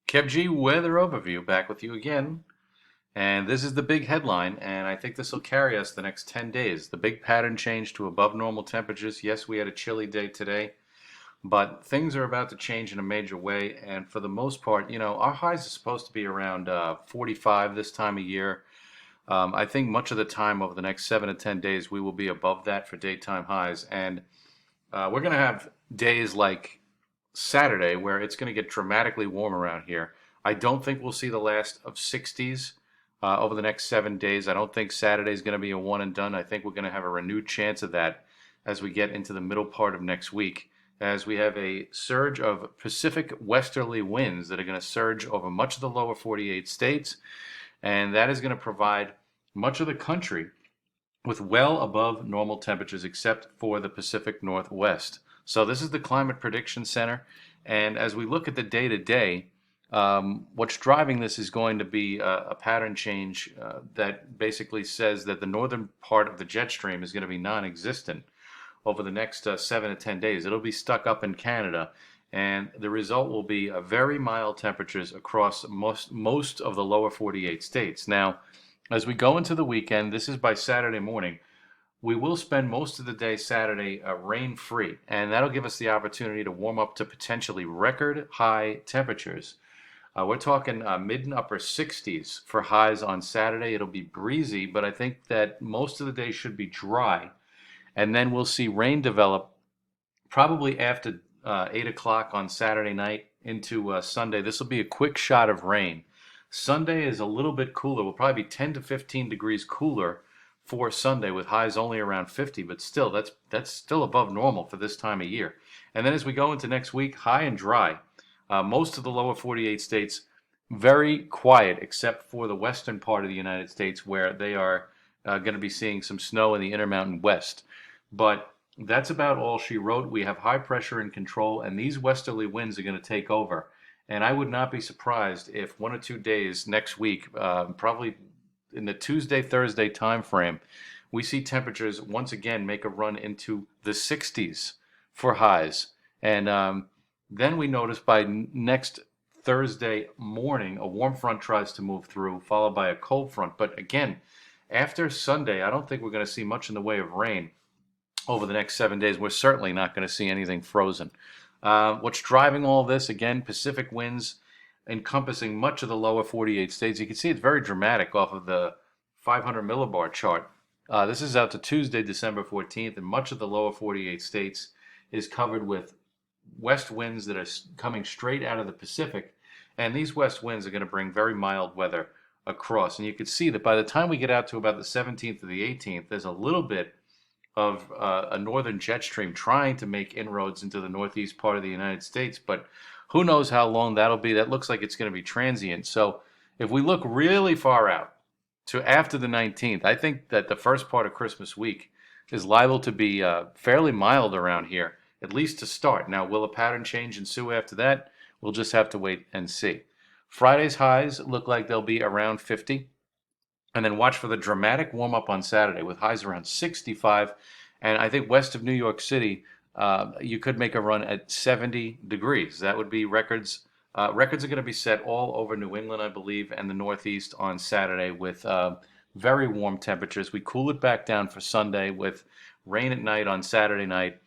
KevG Weather Overview back with you again. And this is the big headline, and I think this will carry us the next 10 days. The big pattern change to above normal temperatures. Yes, we had a chilly day today, but things are about to change in a major way. And for the most part, our highs are supposed to be around 45 this time of year. I think much of the time over the next 7 to 10 days, we will be above that for daytime highs. And we're going to have days like Saturday where it's going to get dramatically warm around here. I don't think we'll see the last of 60s over the next 7 days. I don't think Saturday is going to be a one and done. I think we're going to have a renewed chance of that as we get into the middle part of next week, as we have a surge of Pacific westerly winds that are going to surge over much of the lower 48 states, and that is going to provide much of the country with well above normal temperatures except for the Pacific Northwest. So this is the Climate Prediction Center, and as we look at the day to day, what's driving this is going to be a pattern change that basically says that the northern part of the jet stream is going to be non-existent over the next 7 to 10 days. It'll be stuck up in Canada, and the result will be very mild temperatures across most of the lower 48 states. Now, as we go into the weekend, this is by Saturday morning, we will spend most of the day Saturday rain-free, and that'll give us the opportunity to warm up to potentially record high temperatures. We're talking mid and upper 60s for highs on Saturday. It'll be breezy, but I think that most of the day should be dry. And then we'll see rain develop probably after 8 o'clock on Saturday night into Sunday. This will be a quick shot of rain. Sunday is a little bit cooler. We'll probably be 10 to 15 degrees cooler for Sunday with highs only around 50, but still, that's still above normal for this time of year. And then as we go into next week, high and dry. Most of the lower 48 states, very quiet, except for the western part of the United States where they are going to be seeing some snow in the Intermountain West. But that's about all she wrote. We have high pressure in control, and these westerly winds are going to take over. And I would not be surprised if 1 or 2 days next week, probably in the Tuesday, Thursday time frame, we see temperatures once again make a run into the 60s for highs. And then we notice by next Thursday morning, a warm front tries to move through, followed by a cold front. But again, after Sunday, I don't think we're going to see much in the way of rain over the next 7 days. We're certainly not going to see anything frozen. What's driving all this? Again, Pacific winds encompassing much of the lower 48 states. You can see it's very dramatic off of the 500 millibar chart. This is out to Tuesday, December 14th, and much of the lower 48 states is covered with west winds that are coming straight out of the Pacific. And these west winds are going to bring very mild weather across. And you can see that by the time we get out to about the 17th or the 18th, there's a little bit of a northern jet stream trying to make inroads into the northeast part of the United States, but who knows how long that'll be. That looks like it's going to be transient. So if we look really far out to after the 19th, I think that the first part of Christmas week is liable to be fairly mild around here, at least to start. Now, will a pattern change ensue after that? We'll just have to wait and see. Friday's highs look like they'll be around 50. And then watch for the dramatic warm up on Saturday with highs around 65. And I think west of New York City, you could make a run at 70 degrees. That would be records. Records are going to be set all over New England, I believe, and the Northeast on Saturday with very warm temperatures. We cool it back down for Sunday with rain at night on Saturday night.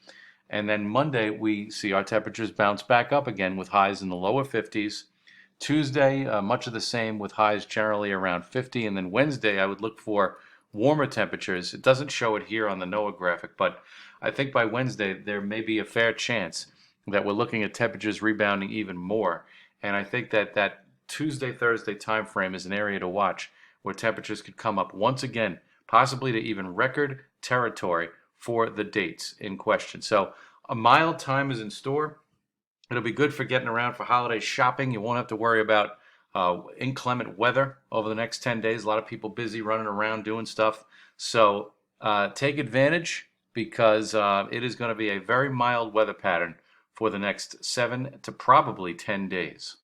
And then Monday, we see our temperatures bounce back up again with highs in the lower 50s. Tuesday, much of the same with highs generally around 50. And then Wednesday, I would look for warmer temperatures. It doesn't show it here on the NOAA graphic, but I think by Wednesday, there may be a fair chance that we're looking at temperatures rebounding even more. And I think that that Tuesday, Thursday time frame is an area to watch where temperatures could come up once again, possibly to even record territory for the dates in question. So a mild time is in store. It'll be good for getting around for holiday shopping. You won't have to worry about inclement weather over the next 10 days. A lot of people busy running around doing stuff. So take advantage because it is going to be a very mild weather pattern for the next 7 to probably 10 days.